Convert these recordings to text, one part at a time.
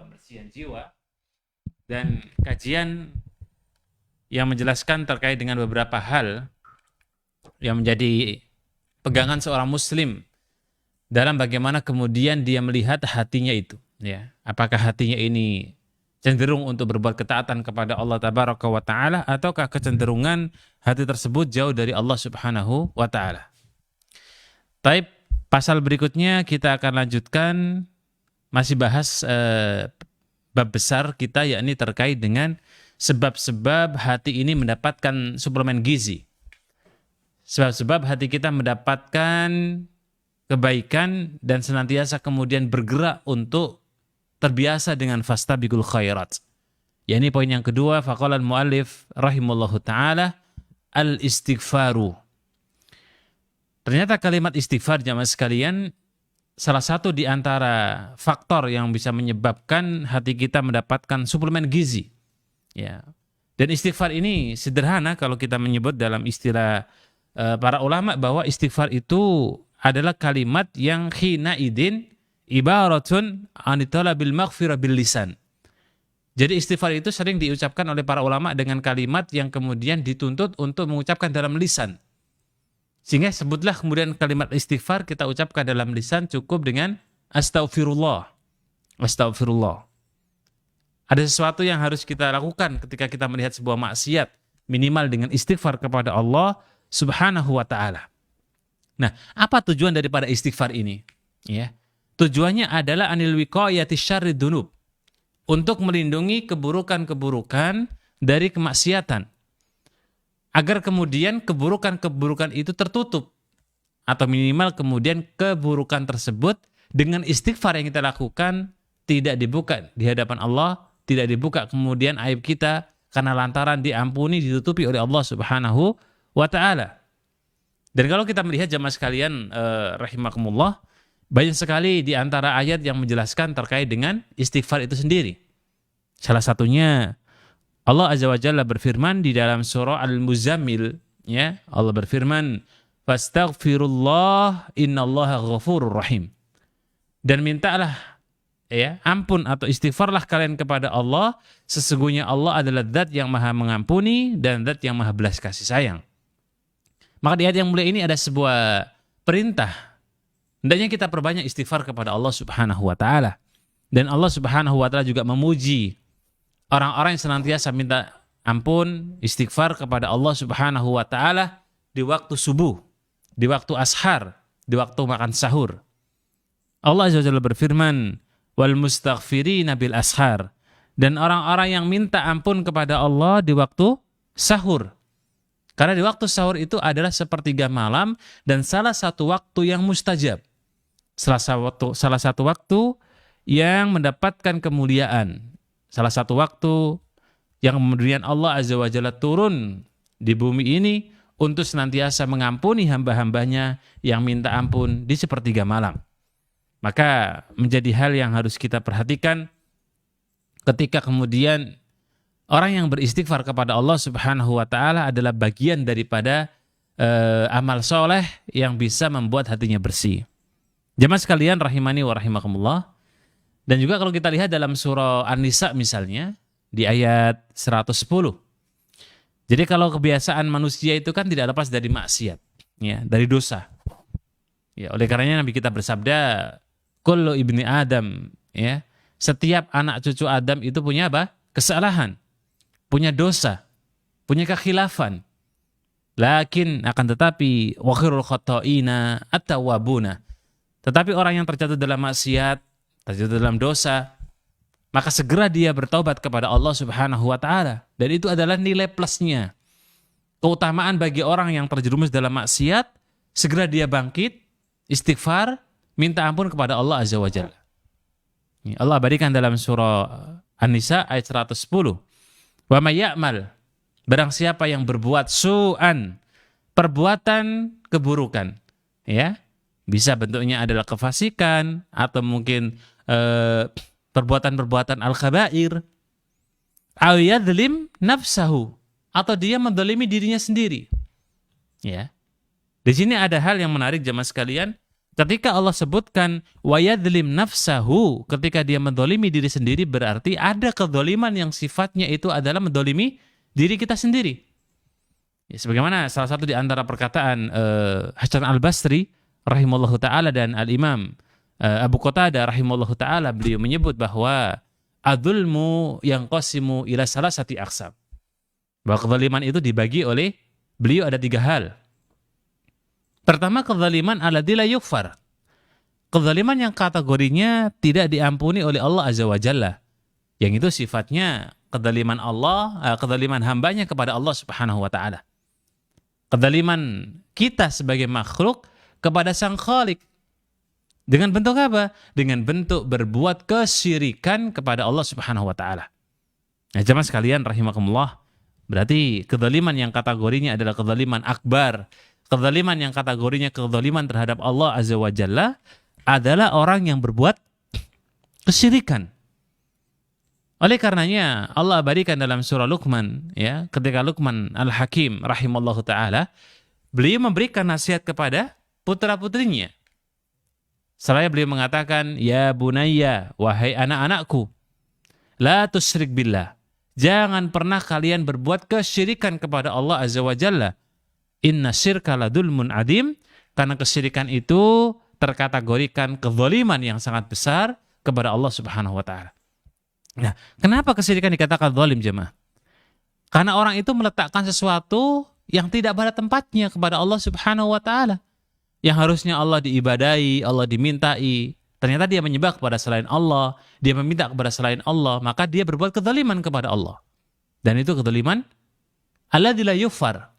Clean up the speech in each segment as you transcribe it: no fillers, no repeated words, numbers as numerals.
pembersihan jiwa dan kajian yang menjelaskan terkait dengan beberapa hal yang menjadi pegangan seorang muslim dalam bagaimana kemudian dia melihat hatinya itu, ya. Apakah hatinya ini cenderung untuk berbuat ketaatan kepada Allah Tabaraka wa Ta'ala, ataukah kecenderungan hati tersebut jauh dari Allah Subhanahu wa Ta'ala. Taib, pasal berikutnya kita akan lanjutkan, masih bahas bab besar kita, yakni terkait dengan sebab-sebab hati ini mendapatkan suplemen gizi. Sebab-sebab hati kita mendapatkan kebaikan dan senantiasa kemudian bergerak untuk terbiasa dengan fastabiqul khairat. Ya, ini poin yang kedua, faqala al-muallif rahimallahu taala al-istighfaru. Ternyata kalimat istighfar jamaah sekalian salah satu di antara faktor yang bisa menyebabkan hati kita mendapatkan suplemen gizi. Ya. Dan istighfar ini sederhana kalau kita menyebut dalam istilah para ulama bahwa istighfar itu adalah kalimat yang hina idin ibaratun anitalabil maghfirah bil lisan. Jadi istighfar itu sering diucapkan oleh para ulama dengan kalimat yang kemudian dituntut untuk mengucapkan dalam lisan. Sehingga sebutlah kemudian kalimat istighfar kita ucapkan dalam lisan cukup dengan astaghfirullah. Astaghfirullah. Ada sesuatu yang harus kita lakukan ketika kita melihat sebuah maksiat, minimal dengan istighfar kepada Allah Subhanahu wa Ta'ala. Nah, apa tujuan daripada istighfar ini? Ya. Tujuannya adalah anil wiqayati syarrid dunub, untuk melindungi keburukan-keburukan dari kemaksiatan, agar kemudian keburukan-keburukan itu tertutup, atau minimal kemudian keburukan tersebut dengan istighfar yang kita lakukan tidak dibuka di hadapan Allah, tidak dibuka kemudian aib kita karena lantaran diampuni, ditutupi oleh Allah Subhanahu wa Ta'ala. Dan kalau kita melihat jamaah sekalian rahimakumullah, banyak sekali di antara ayat yang menjelaskan terkait dengan istighfar itu sendiri. Salah satunya Allah Azza wa Jalla berfirman di dalam surah Al-Muzammil, ya. Allah berfirman, "Fastaghfirullah innallaha ghafurur rahim." Dan mintalah, ya, ampun atau istighfarlah kalian kepada Allah, sesungguhnya Allah adalah zat yang maha mengampuni dan zat yang maha belas kasih sayang. Maka di ayat yang mulia ini ada sebuah perintah, hendaknya kita perbanyak istighfar kepada Allah Subhanahu wa Ta'ala. Dan Allah Subhanahu wa Ta'ala juga memuji orang-orang yang senantiasa minta ampun, istighfar kepada Allah Subhanahu wa Ta'ala di waktu subuh, di waktu ashar, di waktu makan sahur. Allah Azza wa Jalla berfirman, wal mustaghfirina bil ashar, dan orang-orang yang minta ampun kepada Allah di waktu sahur. Karena di waktu sahur itu adalah sepertiga malam dan salah satu waktu yang mustajab. Salah satu waktu yang mendapatkan kemuliaan. Salah satu waktu yang kemudian Allah Azza wa Jalla turun di bumi ini untuk senantiasa mengampuni hamba-hambanya yang minta ampun di sepertiga malam. Maka menjadi hal yang harus kita perhatikan ketika kemudian orang yang beristighfar kepada Allah Subhanahu wa Ta'ala adalah bagian daripada amal soleh yang bisa membuat hatinya bersih. Jemaah sekalian rahimani wa rahimakumullah. Dan juga kalau kita lihat dalam surah An-Nisa misalnya, di ayat 110. Jadi kalau kebiasaan manusia itu kan tidak lepas dari maksiat, ya, dari dosa. Ya, oleh karenanya Nabi kita bersabda, kullu ibni Adam, ya, setiap anak cucu Adam itu punya apa? Kesalahan, punya dosa, punya kekhilafan. Lakin akan tetapi wa khairul khata'ina at-tawwabuna. Tetapi orang yang terjatuh dalam maksiat, terjatuh dalam dosa, maka segera dia bertaubat kepada Allah Subhanahu wa Ta'ala. Dan itu adalah nilai plusnya. Keutamaan bagi orang yang terjerumus dalam maksiat, segera dia bangkit, istighfar, minta ampun kepada Allah Azza wa Jalla. Allah berikan dalam surah An-Nisa ayat 110. Wa may ya'mal, barang siapa yang berbuat su'an, perbuatan keburukan, ya, bisa bentuknya adalah kefasikan atau mungkin perbuatan-perbuatan al-khabair, aw yadhlim nafsahu, atau dia mendolimi dirinya sendiri. Ya. Di sini ada hal yang menarik jemaah sekalian, Ketika Allah sebutkan wayadlim nafsahu, ketika dia mendolimi diri sendiri, berarti ada kedoliman yang sifatnya itu adalah mendolimi diri kita sendiri. Ya, sebagaimana salah satu di antara perkataan Hasan al-Basri rahimallahu ta'ala dan al-Imam Abu Qatadah rahimallahu ta'ala, beliau menyebut bahwa adzulmu yang qasimu ila salasati aqsam. Bahwa kezaliman itu dibagi oleh beliau ada 3 hal. Pertama, kezaliman alladzi la yughfar. Kezaliman yang kategorinya tidak diampuni oleh Allah Azza wa Jalla. Yang itu sifatnya kezaliman Allah, kezaliman hambanya kepada Allah Subhanahu wa taala. Kezaliman kita sebagai makhluk kepada Sang Khalik. Dengan bentuk apa? Dengan bentuk berbuat kesyirikan kepada Allah Subhanahu wa taala. Nah, jemaah sekalian rahimakumullah, berarti kezaliman yang kategorinya adalah kezaliman akbar. Kezaliman yang kategorinya kezaliman terhadap Allah Azza wa Jalla adalah orang yang berbuat kesyirikan. Oleh karenanya Allah abadikan dalam surah Luqman, ya, ketika Luqman Al-Hakim rahimallahu taala, beliau memberikan nasihat kepada putra-putrinya. Seraya beliau mengatakan, "Ya bunayya, wahai anak-anakku, la tusyrik billah." Jangan pernah kalian berbuat kesyirikan kepada Allah Azza wa Jalla. Inna syirka ladulmun adim, karena kesyirikan itu terkategorikan kezaliman yang sangat besar kepada Allah Subhanahu wa taala. Nah, kenapa kesyirikan dikatakan zalim, jemaah? Karena orang itu meletakkan sesuatu yang tidak pada tempatnya kepada Allah Subhanahu wa taala. Yang harusnya Allah diibadahi, Allah dimintai, ternyata dia menyembah kepada selain Allah, dia meminta kepada selain Allah, maka dia berbuat kezaliman kepada Allah. Dan itu kezaliman alladzi la yughfar.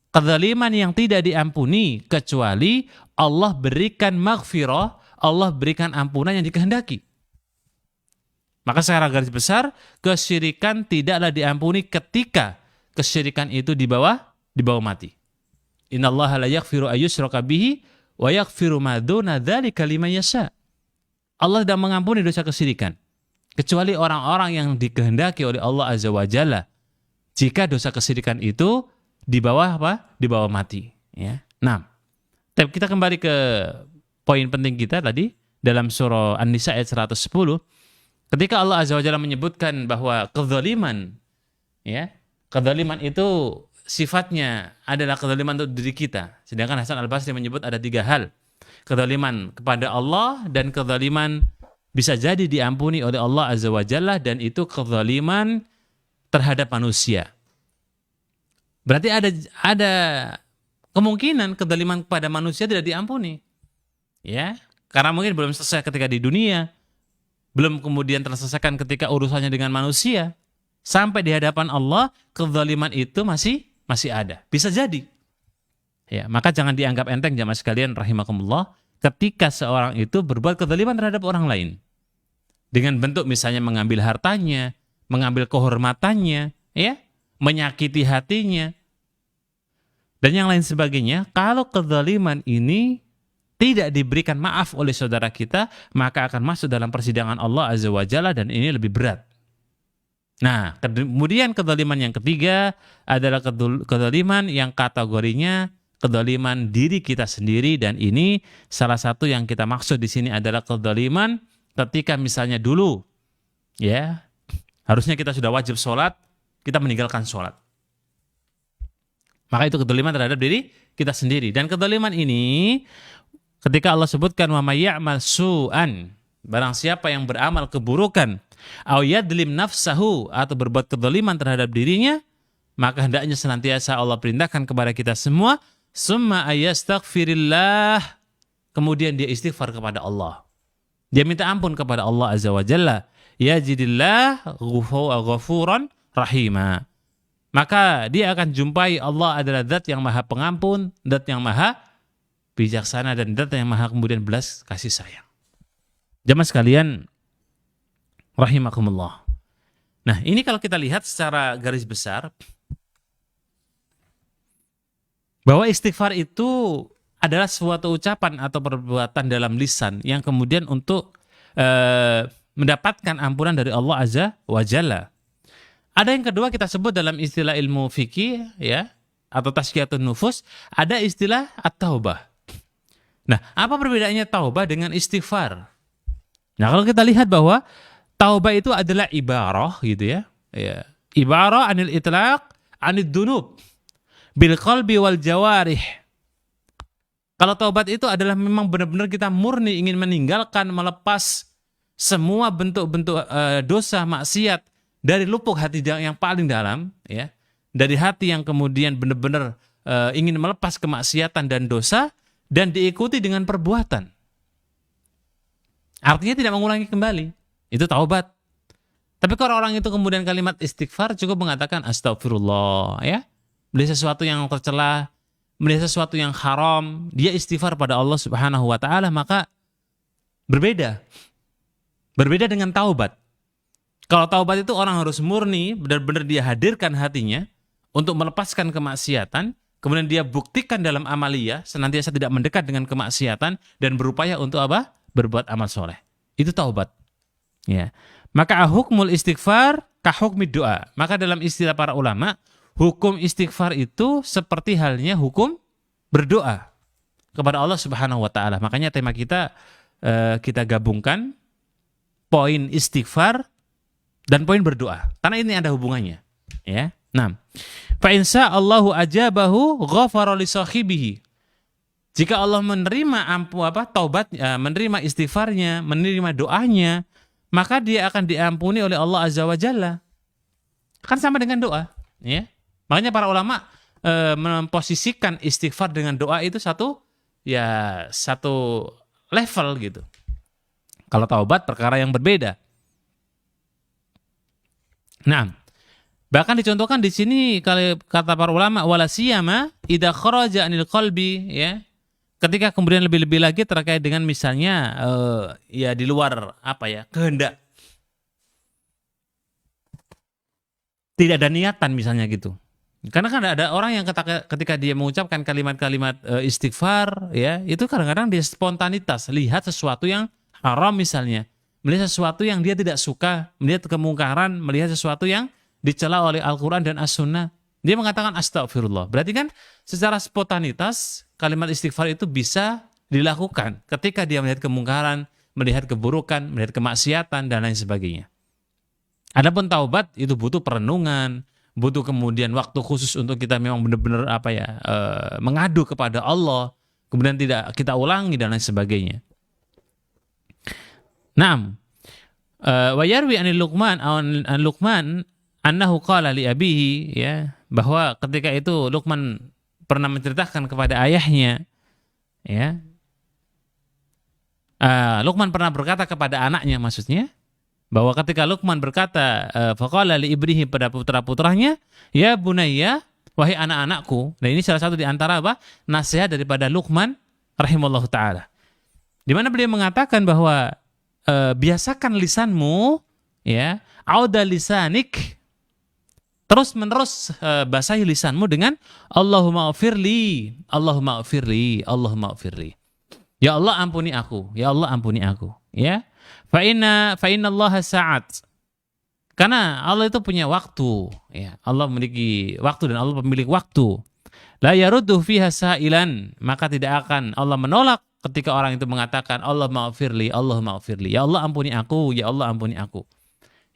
Kezaliman yang tidak diampuni kecuali Allah berikan maghfirah, Allah berikan ampunan yang dikehendaki. Maka secara garis besar, kesyirikan tidaklah diampuni ketika kesyirikan itu di bawah mati. Innallaha la yaghfiru ayyushraka bihi wa yaghfiru ma duna dzalika liman yasha. Allah tidak mengampuni dosa kesyirikan kecuali orang-orang yang dikehendaki oleh Allah Azza wa Jalla. Jika dosa kesyirikan itu di bawah apa? Di bawah mati, ya. Nah, kita kembali ke poin penting kita tadi dalam surah An-Nisa ayat 110. Ketika Allah Azza wa Jalla menyebutkan bahwa kezaliman, ya, kezaliman itu sifatnya adalah kezaliman untuk diri kita. Sedangkan Hasan al-Basri menyebut ada 3 hal. Kezaliman kepada Allah dan kezaliman bisa jadi diampuni oleh Allah Azza wa Jalla, dan itu kezaliman terhadap manusia. Berarti ada kemungkinan kezaliman kepada manusia tidak diampuni. Ya, karena mungkin belum selesai ketika di dunia, belum kemudian terselesaikan ketika urusannya dengan manusia, sampai di hadapan Allah kezaliman itu masih ada. Bisa jadi. Ya, maka jangan dianggap enteng jamaah sekalian rahimakumullah ketika seorang itu berbuat kezaliman terhadap orang lain. Dengan bentuk misalnya mengambil hartanya, mengambil kehormatannya, ya, menyakiti hatinya, dan yang lain sebagainya. Kalau kezaliman ini tidak diberikan maaf oleh saudara kita, maka akan masuk dalam persidangan Allah Azza wa Jalla, dan ini lebih berat. Nah, kemudian kezaliman yang ketiga adalah kezaliman yang kategorinya kezaliman diri kita sendiri, dan ini salah satu yang kita maksud di sini adalah kezaliman ketika misalnya dulu, ya, harusnya kita sudah wajib sholat, kita meninggalkan sholat. Maka itu kezaliman terhadap diri kita sendiri. Dan kezaliman ini ketika Allah sebutkan wa may ya'mal su'an, barang siapa yang beramal keburukan, au yadlim nafsahu, atau berbuat kezaliman terhadap dirinya, maka hendaknya senantiasa Allah perintahkan kepada kita semua, summa ayastaghfirillah, kemudian dia istighfar kepada Allah. Dia minta ampun kepada Allah Azza wa Jalla. Yajidillah ghafuran rahima. Maka dia akan jumpai Allah adalah zat yang maha pengampun, zat yang maha bijaksana, dan zat yang maha kemudian belas kasih sayang. Jamaah sekalian rahimakumullah. Nah, ini kalau kita lihat secara garis besar, bahwa istighfar itu adalah suatu ucapan atau perbuatan dalam lisan yang kemudian untuk mendapatkan ampunan dari Allah Azza wa Jalla. Ada yang kedua kita sebut dalam istilah ilmu fikih, ya, atau tazkiyatun nufus, ada istilah at-taubah. Nah, apa perbedaannya taubah dengan istighfar? Nah, kalau kita lihat bahwa taubah itu adalah ibarah gitu ya. Ya. Ibarah anil itlaq anid dunub bil qalbi wal jawarih. Kalau taubat itu adalah memang benar-benar kita murni ingin meninggalkan, melepas semua bentuk-bentuk dosa, maksiat dari lubuk hati yang paling dalam, ya, dari hati yang kemudian benar-benar ingin melepas kemaksiatan dan dosa dan diikuti dengan perbuatan. Artinya tidak mengulangi kembali. Itu taubat. Tapi kalau orang itu kemudian kalimat istighfar cukup mengatakan astagfirullah, ya, melihat sesuatu yang tercela, melihat sesuatu yang haram, dia istighfar pada Allah Subhanahu wa taala, maka berbeda. Berbeda dengan taubat. Kalau taubat itu orang harus murni, benar-benar dia hadirkan hatinya untuk melepaskan kemaksiatan, kemudian dia buktikan dalam amalia, senantiasa tidak mendekat dengan kemaksiatan dan berupaya untuk apa? Berbuat amal soleh. Itu taubat. Ya. Maka hukmul istighfar kahukmid doa. Maka dalam istilah para ulama, hukum istighfar itu seperti halnya hukum berdoa kepada Allah Subhanahu wa taala. Makanya tema kita gabungkan poin istighfar dan poin berdoa. Karena ini ada hubungannya, ya. Nah, fa insya Allahu ajabahu ghafara li sahibihi. Jika Allah menerima taubat, menerima istighfarnya, menerima doanya, maka dia akan diampuni oleh Allah Azza wa Jalla. Kan sama dengan doa, ya. Makanya para ulama memposisikan istighfar dengan doa itu satu level gitu. Kalau taubat perkara yang berbeda. Nah, bahkan dicontohkan di sini kalau kata para ulama wala siyama idza kharaja anil qalbi, ya. Ketika kemudian lebih-lebih lagi terkait dengan misalnya di luar kehendak. Tidak ada niatan misalnya gitu. Karena kan ada orang yang ketika dia mengucapkan kalimat-kalimat istighfar, ya, itu kadang-kadang dia spontanitas, lihat sesuatu yang haram misalnya, melihat sesuatu yang dia tidak suka, melihat kemungkaran, melihat sesuatu yang dicela oleh Al-Quran dan As-Sunnah, dia mengatakan astagfirullah. Berarti kan secara spontanitas kalimat istighfar itu bisa dilakukan ketika dia melihat kemungkaran, melihat keburukan, melihat kemaksiatan dan lain sebagainya. Adapun taubat itu butuh perenungan, butuh kemudian waktu khusus untuk kita memang benar-benar mengadu kepada Allah, kemudian tidak kita ulangi dan lain sebagainya. Naam. Wa yarwi an Luqman annahu qala li abihi, ya, bahwa ketika itu Luqman pernah menceritakan kepada ayahnya, ya. Luqman pernah berkata kepada anaknya, maksudnya bahwa ketika Luqman berkata faqala li ibnihi pada putra-putranya, ya bunayya, wahai anak-anakku. Dan ini salah satu di antara nasihat daripada Luqman rahimallahu taala. Di mana beliau mengatakan bahwa biasakan lisanmu, ya, auda lisanik, terus menerus basahi lisanmu dengan Allahumma ghfirli, Allahumma ghfirli, Allahumma ghfirli. Ya Allah ampuni aku, ya Allah ampuni aku, ya. Fa inna Allah sa'at. Karena Allah itu punya waktu, ya. Allah memiliki waktu dan Allah pemilik waktu. La yaruddu fiha sa'ilan, maka tidak akan Allah menolak ketika orang itu mengatakan Allah maghfirli, Allah maghfirli. Ya Allah ampuni aku, ya Allah ampuni aku.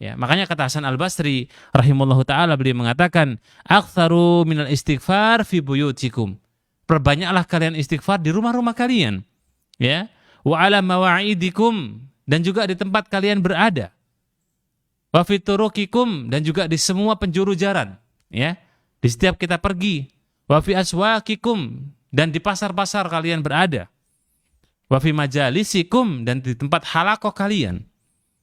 Ya, makanya kata Hasan Al-Basri rahimallahu taala, beliau mengatakan aktsaru minal istighfar fi buyutikum. Perbanyaklah kalian istighfar di rumah-rumah kalian. Ya. Wa ala mawa'idikum, dan juga di tempat kalian berada. Wa fi turuqikum, dan juga di semua penjuru jalan, ya. Di setiap kita pergi. Wa fi aswaqikum, dan di pasar-pasar kalian berada. Wa fi majalisikum, dan di tempat halakoh kalian.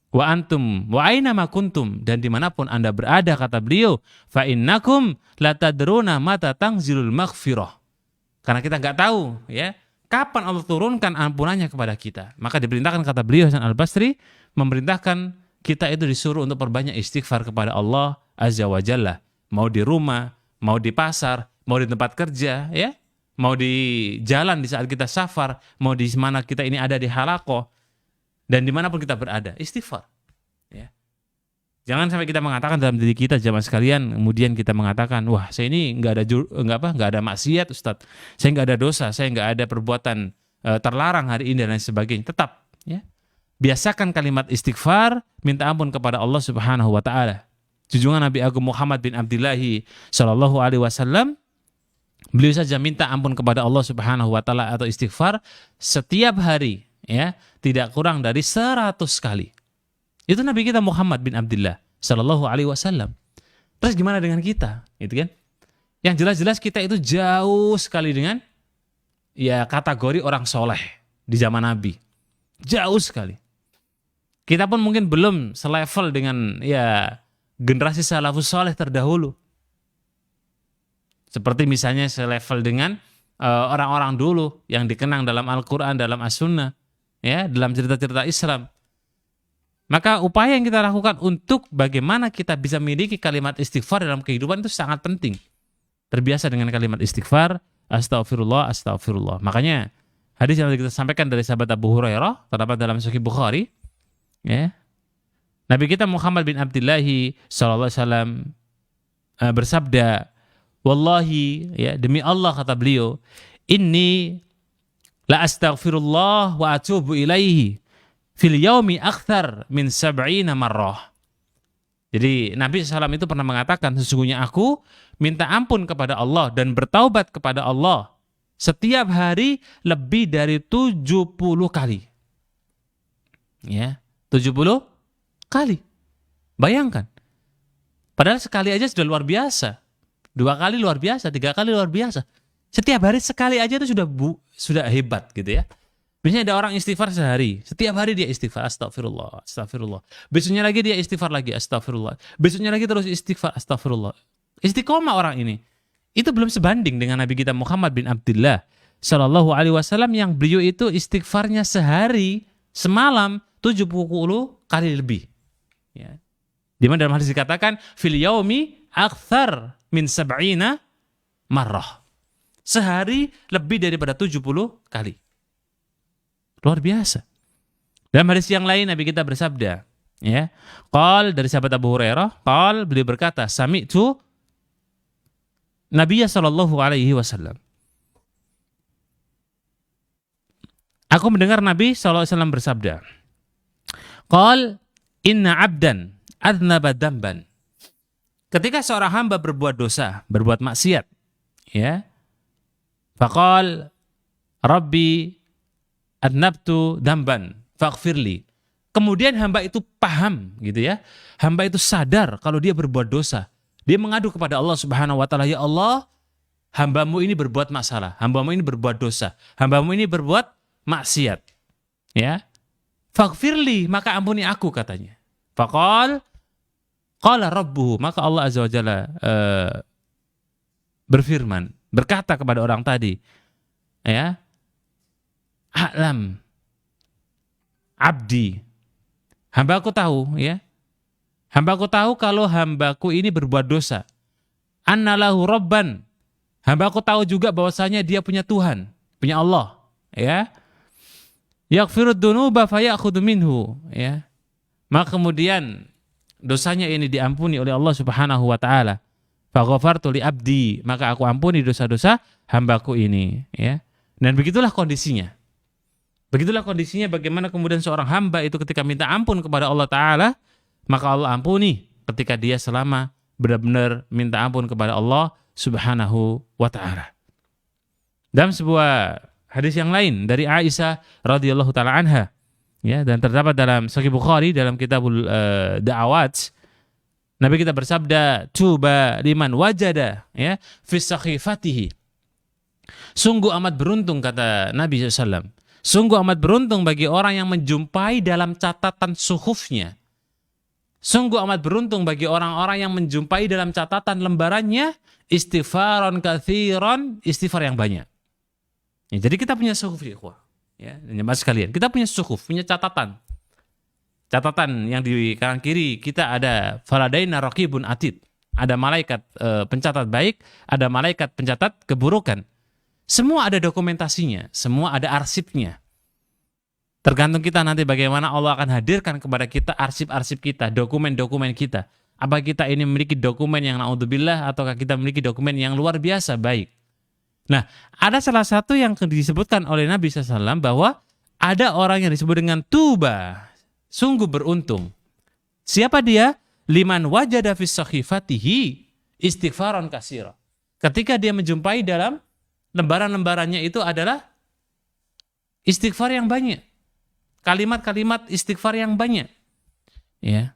Wa antum wa aina ma kuntum, dan dimanapun Anda berada, kata beliau, fa innakum la tadruna mata tanzilul maghfirah. Karena kita enggak tahu, ya, kapan Allah turunkan ampunannya kepada kita. Maka diperintahkan, kata beliau Hasan Al-Basri, memerintahkan kita itu disuruh untuk perbanyak istighfar kepada Allah Azza wa Jalla. Mau di rumah, mau di pasar, mau di tempat kerja, ya, mau di jalan di saat kita safar, mau di mana kita ini ada di halakoh, dan dimanapun kita berada, istighfar. Ya. Jangan sampai kita mengatakan dalam diri kita, jamaah sekalian, kemudian kita mengatakan, wah, saya ini nggak ada maksiat, Ustadz. Saya nggak ada dosa, saya nggak ada perbuatan terlarang hari ini dan lain sebagainya. Tetap ya, biasakan kalimat istighfar, minta ampun kepada Allah Subhanahu wa taala. Junjungan Nabi Agung Muhammad bin Abdullah sallallahu alaihi wasallam, beliau saja minta ampun kepada Allah Subhanahu wa taala atau istighfar setiap hari ya, tidak kurang dari 100 kali. Itu Nabi kita Muhammad bin Abdullah sallallahu alaihi wasallam. Terus gimana dengan kita? Gitu kan? Yang jelas-jelas kita itu jauh sekali dengan ya kategori orang soleh di zaman Nabi. Jauh sekali. Kita pun mungkin belum selevel dengan ya generasi salafus soleh terdahulu. Seperti misalnya selevel dengan orang-orang dulu yang dikenang dalam Al-Quran, dalam As-Sunnah, ya, dalam cerita-cerita Islam. Maka upaya yang kita lakukan untuk bagaimana kita bisa memiliki kalimat istighfar dalam kehidupan itu sangat penting. Terbiasa dengan kalimat istighfar, astagfirullah, astagfirullah. Makanya hadis yang kita sampaikan dari sahabat Abu Hurairah terdapat dalam Sahih Bukhari, ya. Nabi kita Muhammad bin Abdullah sallallahu alaihi wasallam bersabda, wallahi ya, demi Allah kata beliau, inni la astaghfirullah wa atubu ilaihi fil yaumi akthar min 70 marrah. Jadi Nabi SAW itu pernah mengatakan, sesungguhnya aku minta ampun kepada Allah dan bertaubat kepada Allah setiap hari lebih dari 70 kali. Ya, 70 kali. Bayangkan. Padahal sekali aja sudah luar biasa. 2 kali luar biasa, 3 kali luar biasa. Setiap hari sekali aja itu sudah hebat gitu ya. Biasanya ada orang istighfar sehari, setiap hari dia istighfar, astagfirullah, astagfirullah. Besoknya lagi dia istighfar lagi, astagfirullah. Besoknya lagi terus istighfar, astagfirullah. Istiqomah orang ini. Itu belum sebanding dengan Nabi kita Muhammad bin Abdullah sallallahu alaihi wasallam yang beliau itu istighfarnya sehari, semalam 70 kali lebih. Ya. Di mana dalam hadis dikatakan fil yaumi akthar min 70 marrah. Sehari lebih daripada 70 kali. Luar biasa. Dalam hadis yang lain Nabi kita bersabda, ya. Qal dari sahabat Abu Hurairah, qal beliau berkata, sami'tu Nabiya sallallahu alaihi wasallam. Aku mendengar Nabi sallallahu alaihi wasallam bersabda, qal inna abdan adznaba damban. Ketika seorang hamba berbuat dosa, berbuat maksiat, ya. Faqal Rabbi adnabtu damban faghfirli. Kemudian hamba itu paham gitu ya. Hamba itu sadar kalau dia berbuat dosa. Dia mengadu kepada Allah Subhanahu wa taala, ya Allah, hambamu ini berbuat masalah, hambamu ini berbuat dosa, hambamu ini berbuat maksiat. Ya. Faghfirli, maka ampuni aku katanya. Faqal qala rabbuhu, maka Allah Azza wa Jalla berfirman, berkata kepada orang tadi, ya, a'lam abdi, hambaku tahu, ya, hambaku tahu kalau hambaku ini berbuat dosa. Annalahu rabban, hambaku tahu juga bahwasanya dia punya Tuhan, punya Allah, ya. Yaghfirud dunuba fayakhudhu minhu, ya. Maka kemudian dosanya ini diampuni oleh Allah Subhanahu wa taala. Faghafartu li abdi, maka aku ampuni dosa-dosa hambaku ini, ya. Dan begitulah kondisinya. Begitulah kondisinya bagaimana kemudian seorang hamba itu ketika minta ampun kepada Allah taala, maka Allah ampuni ketika dia selama benar-benar minta ampun kepada Allah Subhanahu wa taala. Dalam sebuah hadis yang lain dari Aisyah radhiyallahu taala anha, ya, dan terdapat dalam Sahih Bukhari dalam Kitabul Da'awat, Nabi kita bersabda, "Tuba liman wajada, ya, fi sakhifatihi." Sungguh amat beruntung, kata Nabi SAW. Sungguh amat beruntung bagi orang yang menjumpai dalam catatan suhufnya. Sungguh amat beruntung bagi orang-orang yang menjumpai dalam catatan lembarannya istighfaron katsiran, istighfar yang banyak. Ya, jadi kita punya suhuf, ya, jemaah sekalian. Kita punya suhuf, punya catatan. Catatan yang di kanan kiri kita ada faladaina raqibun atid. Ada malaikat pencatat baik, ada malaikat pencatat keburukan. Semua ada dokumentasinya, semua ada arsipnya. Tergantung kita nanti bagaimana Allah akan hadirkan kepada kita arsip-arsip kita, dokumen-dokumen kita. Apa kita ini memiliki dokumen yang naudzubillah ataukah kita memiliki dokumen yang luar biasa baik. Nah, ada salah satu yang disebutkan oleh Nabi SAW bahwa ada orang yang disebut dengan tuba, sungguh beruntung. Siapa dia? Liman wajada fis sakhifatihi istighfaran katsira. Ketika dia menjumpai dalam lembaran-lembarannya itu adalah istighfar yang banyak. Kalimat-kalimat istighfar yang banyak. Ya.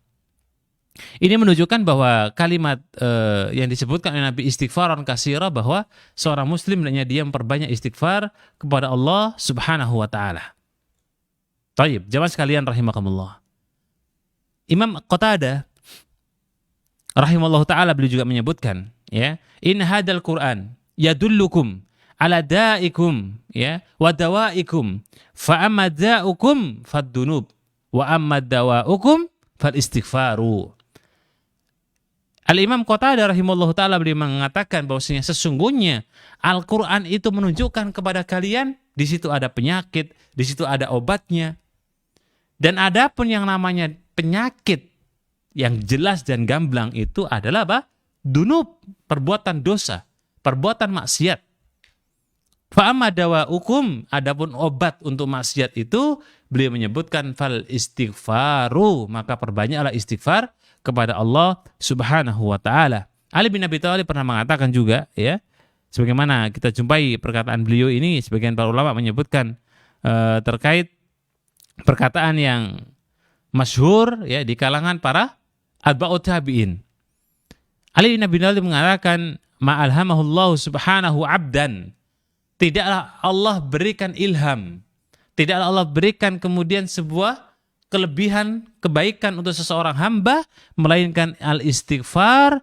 Ini menunjukkan bahwa kalimat yang disebutkan oleh Nabi istighfaran katsira, bahwa seorang muslim hendaknya dia memperbanyak istighfar kepada Allah Subhanahu wa taala. Taib, jamaah sekalian rahimakumullah. Imam Qatadah rahimallahu taala beliau juga menyebutkan, ya, in hadal Quran yadullukum ala da'ikum, ya, wa dawaikum, fa amma da'ukum fad-dunub wa amma dawa'ukum fal istighfaru. Al-Imam Qatadah rahimahullah ta'ala beliau mengatakan bahwasanya sesungguhnya Al-Quran itu menunjukkan kepada kalian, di situ ada penyakit, di situ ada obatnya. Dan ada pun yang namanya penyakit yang jelas dan gamblang itu adalah apa? Dunub, perbuatan dosa, perbuatan maksiat. Fa'amma dawa'ukum, adapun obat untuk maksiat itu, beliau menyebutkan fal istighfaru, maka perbanyaklah istighfar kepada Allah Subhanahu wa taala. Ali bin Abi Thalib pernah mengatakan juga, ya, sebagaimana kita jumpai perkataan beliau ini, sebagian para ulama menyebutkan terkait perkataan yang masyhur, ya, di kalangan para atba'ut tabi'in. Ali bin Abi Thalib mengatakan, ma'alhamahullahu subhanahu abdan, tidaklah Allah berikan ilham, tidaklah Allah berikan kemudian sebuah kelebihan kebaikan untuk seseorang hamba melainkan al-istighfar,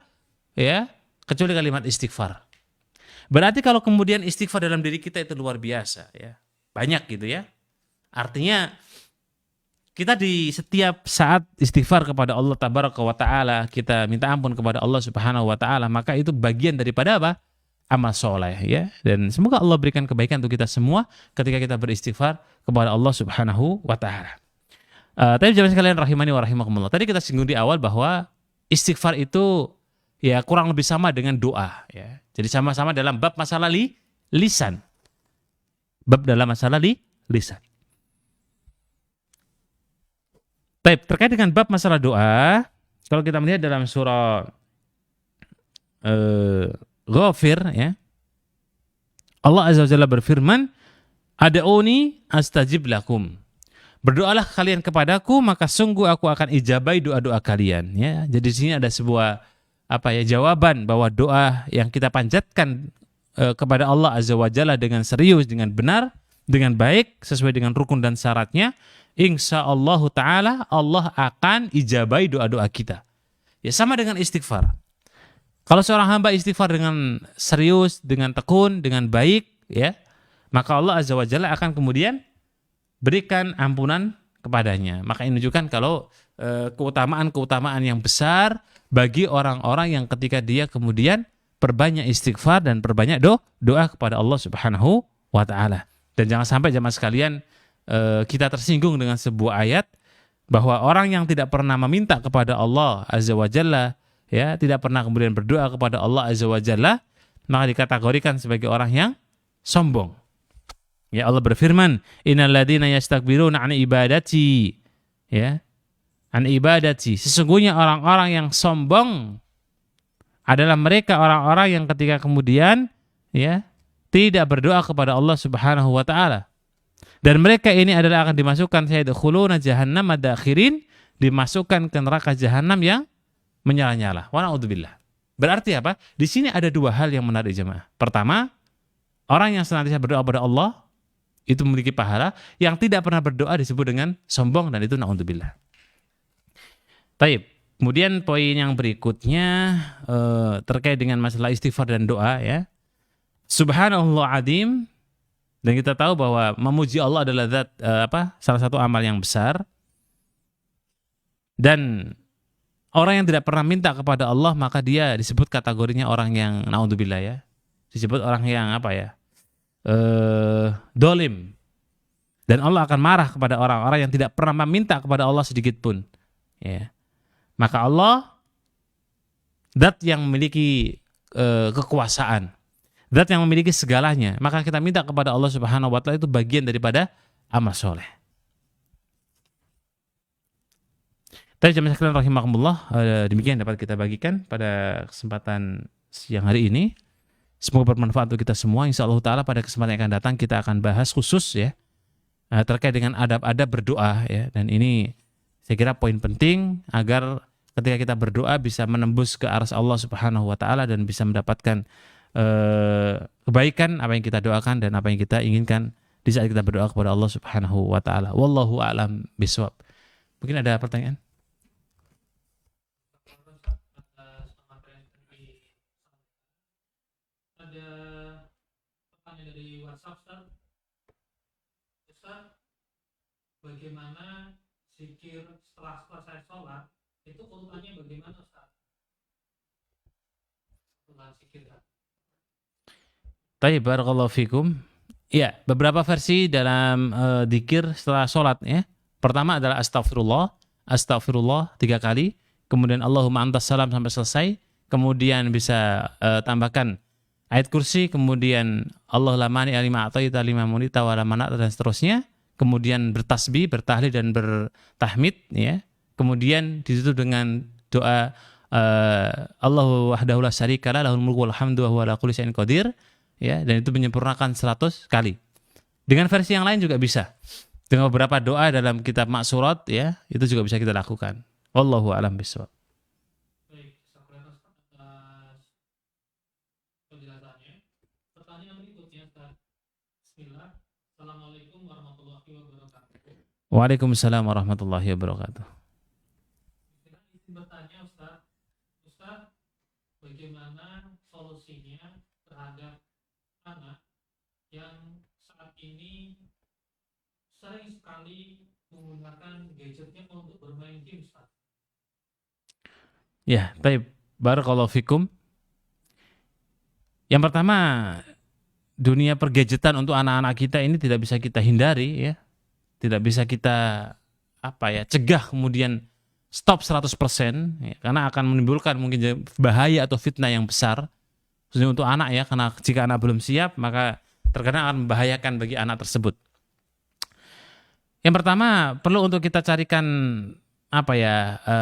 ya, kecuali kalimat istighfar. Berarti kalau kemudian istighfar dalam diri kita itu luar biasa, ya, banyak gitu, ya. Artinya kita di setiap saat istighfar kepada Allah tabaraka wa taala, kita minta ampun kepada Allah Subhanahu wa taala, maka itu bagian daripada apa? Amal soleh, ya. Dan semoga Allah berikan kebaikan untuk kita semua ketika kita beristighfar kepada Allah Subhanahu wa taala. Tapi jamaah sekalian rahimani wa rahimakumullah. Tadi kita singgung di awal bahwa istighfar itu, ya, kurang lebih sama dengan doa, ya. Jadi sama-sama dalam bab masalah lisan. Bab dalam masalah lisan. Baik, terkait dengan bab masalah doa, kalau kita melihat dalam surah Ghafir, ya, Allah Azza wa Jalla berfirman, ad'uni astajib lakum. Berdoalah kalian kepadaku, maka sungguh aku akan ijabai doa-doa kalian, ya. Jadi di sini ada sebuah jawaban bahwa doa yang kita panjatkan kepada Allah Azza wa Jalla dengan serius, dengan benar, dengan baik, sesuai dengan rukun dan syaratnya, insyaallah taala Allah akan ijabai doa-doa kita. Ya, sama dengan istighfar. Kalau seorang hamba istighfar dengan serius, dengan tekun, dengan baik, ya, maka Allah Azza wa Jalla akan kemudian berikan ampunan kepadanya. Maka ini menunjukkan kalau keutamaan-keutamaan yang besar bagi orang-orang yang ketika dia kemudian perbanyak istighfar dan perbanyak doa kepada Allah Subhanahu wa taala. Dan jangan sampai jamaah sekalian kita tersinggung dengan sebuah ayat bahwa orang yang tidak pernah meminta kepada Allah Azza wa Jalla, ya, tidak pernah kemudian berdoa kepada Allah Azza wa Jalla, maka dikategorikan sebagai orang yang sombong. Ya, Allah berfirman, innal ladzina yastakbiruna an ibadati, ya, an ibadati, sesungguhnya orang-orang yang sombong adalah mereka orang-orang yang ketika kemudian, ya, tidak berdoa kepada Allah Subhanahu wa taala. Dan mereka ini adalah akan dimasukkan sayadkhuluna jahannam madakhirin, dimasukkan ke neraka jahanam yang menyala-nyala. Wa na'udzubillah. Berarti apa? Di sini ada dua hal yang menarik jemaah. Pertama, orang yang senantiasa berdoa kepada Allah itu memiliki pahala, yang tidak pernah berdoa disebut dengan sombong, dan itu na'udzubillah. Taib. Kemudian poin yang berikutnya terkait dengan masalah istighfar dan doa, ya. Subhanallah adim, dan kita tahu bahwa memuji Allah adalah zat salah satu amal yang besar. Dan orang yang tidak pernah minta kepada Allah, maka dia disebut kategorinya orang yang na'udzubillah, ya. Disebut orang yang dolim. Dan Allah akan marah kepada orang-orang yang tidak pernah meminta kepada Allah sedikit pun, ya. Maka Allah zat yang memiliki kekuasaan, Zat yang memiliki segalanya. Maka kita minta kepada Allah Subhanahu wa taala itu bagian daripada amal soleh. Tapi jemaah sekalian rahimakumullah, demikian dapat kita bagikan pada kesempatan siang hari ini. Semoga bermanfaat untuk kita semua. Insyaallah taala pada kesempatan yang akan datang kita akan bahas khusus ya terkait dengan adab-adab berdoa ya. Dan ini saya kira poin penting agar ketika kita berdoa bisa menembus ke arsy Allah Subhanahu wa taala dan bisa mendapatkan kebaikan apa yang kita doakan dan apa yang kita inginkan di saat kita berdoa kepada Allah Subhanahu wa taala. Wallahu a'lam bishawab. Mungkin ada pertanyaan? Ada pertanyaan dari WhatsApp, Ustaz, bagaimana zikir setelah selesai sholat itu urutannya bagaimana, Ustaz? Setelah zikir. Baik, barakallahu fikum. Ya, beberapa versi dalam zikir setelah sholat ya. Pertama adalah astagfirullah 3 kali. Kemudian Allahumma antas salam sampai selesai. Kemudian bisa tambahkan ayat kursi, kemudian Allah la mani alima ataita lima munita wa la mana'ta dan seterusnya. Kemudian bertasbih, bertahlil dan bertahmid ya. Kemudian ditutup dengan doa Allahu wahdahu la syarika lah lahul mulku wal hamdu wa huwa ala kulli syai'in qadir ya, dan itu menyempurnakan 100 kali. Dengan versi yang lain juga bisa. Dengan beberapa doa dalam kitab Maksurat ya, itu juga bisa kita lakukan. Wallahu a'lam bishawab. Assalamualaikum warahmatullahi wabarakatuh. Waalaikumsalam warahmatullahi wabarakatuh. Bertanya Ustaz, bagaimana solusinya terhadap anak yang saat ini sering sekali menggunakan gadgetnya untuk bermain game, Ustaz? Ya, baik. Barakallahu fikum. Yang pertama, dunia pergadgetan untuk anak-anak kita ini tidak bisa kita hindari ya. Tidak bisa kita cegah kemudian stop 100% ya, karena akan menimbulkan mungkin bahaya atau fitnah yang besar khususnya untuk anak ya, karena jika anak belum siap maka terkadang akan membahayakan bagi anak tersebut. Yang pertama perlu untuk kita carikan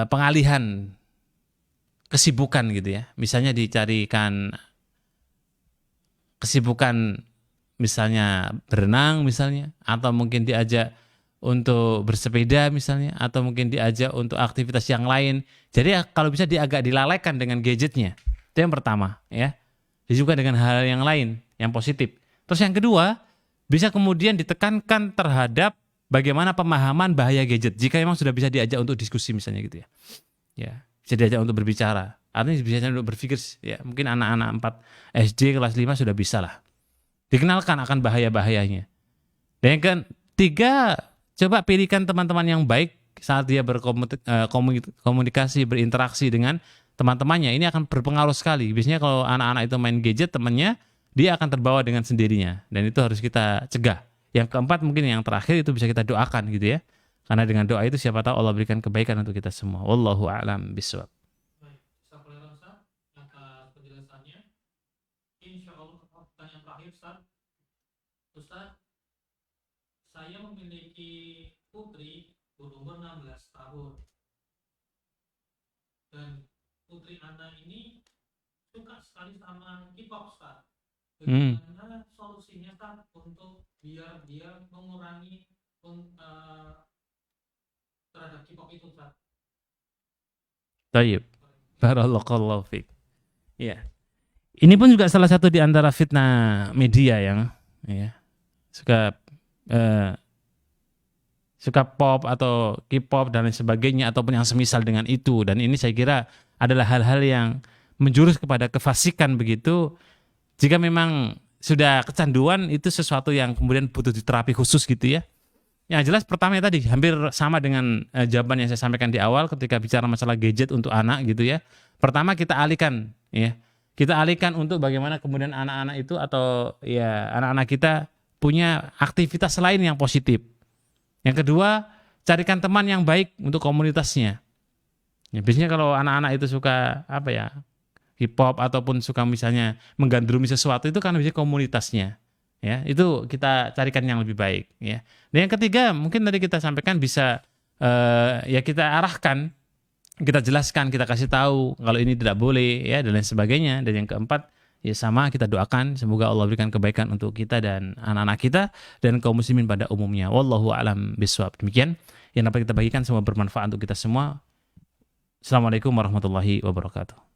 pengalihan kesibukan gitu ya. Misalnya dicarikan kesibukan misalnya berenang misalnya, atau mungkin diajak untuk bersepeda misalnya, atau mungkin diajak untuk aktivitas yang lain. Jadi kalau bisa dia agak dilalaikan dengan gadgetnya. Itu yang pertama ya. Juga dengan hal yang lain yang positif. Terus yang kedua, bisa kemudian ditekankan terhadap bagaimana pemahaman bahaya gadget. Jika memang sudah bisa diajak untuk diskusi misalnya gitu ya. Ya, bisa diajak untuk berbicara. Artinya bisa untuk berpikir ya, mungkin anak-anak 4 SD kelas 5 sudah bisa lah. Dikenalkan akan bahaya-bahayanya. Dan yang ketiga, coba pilihkan teman-teman yang baik saat dia berkomunikasi, berinteraksi dengan teman-temannya. Ini akan berpengaruh sekali. Biasanya kalau anak-anak itu main gadget, temannya dia akan terbawa dengan sendirinya. Dan itu harus kita cegah. Yang keempat mungkin yang terakhir itu bisa kita doakan gitu ya. Karena dengan doa itu siapa tahu Allah berikan kebaikan untuk kita semua. Wallahu a'lam bishawab. Ustaz, saya memiliki putri berumur 16 tahun dan putri anak ini suka sekali sama K-pop, Ustaz. Bagaimana solusinya, Ustaz, untuk biar dia mengurangi terhadap K-pop itu, Ustaz? Tayyib. Barakallahu fiik. Ya. Ini pun juga salah satu di antara fitnah media yang ya, suka pop atau K-pop dan lain sebagainya ataupun yang semisal dengan itu. Dan ini saya kira adalah hal-hal yang menjurus kepada kefasikan begitu. Jika memang sudah kecanduan, itu sesuatu yang kemudian butuh diterapi khusus gitu ya. Yang jelas pertama tadi hampir sama dengan jawaban yang saya sampaikan di awal ketika bicara masalah gadget untuk anak gitu ya. Pertama kita alihkan ya. Kita alihkan untuk bagaimana kemudian anak-anak itu atau ya anak-anak kita punya aktivitas lain yang positif. Yang kedua, carikan teman yang baik untuk komunitasnya. Ya, biasanya kalau anak-anak itu suka hip hop ataupun suka misalnya menggandrungi sesuatu, itu kan bisa komunitasnya. Ya, itu kita carikan yang lebih baik, ya. Dan yang ketiga, mungkin tadi kita sampaikan bisa ya kita arahkan, kita jelaskan, kita kasih tahu kalau ini tidak boleh, ya, dan lain sebagainya. Dan yang keempat, ya sama, kita doakan semoga Allah berikan kebaikan untuk kita dan anak-anak kita dan kaum muslimin pada umumnya. Wallahu a'lam bishawab. Demikian yang dapat kita bagikan, semoga bermanfaat untuk kita semua. Assalamualaikum warahmatullahi wabarakatuh.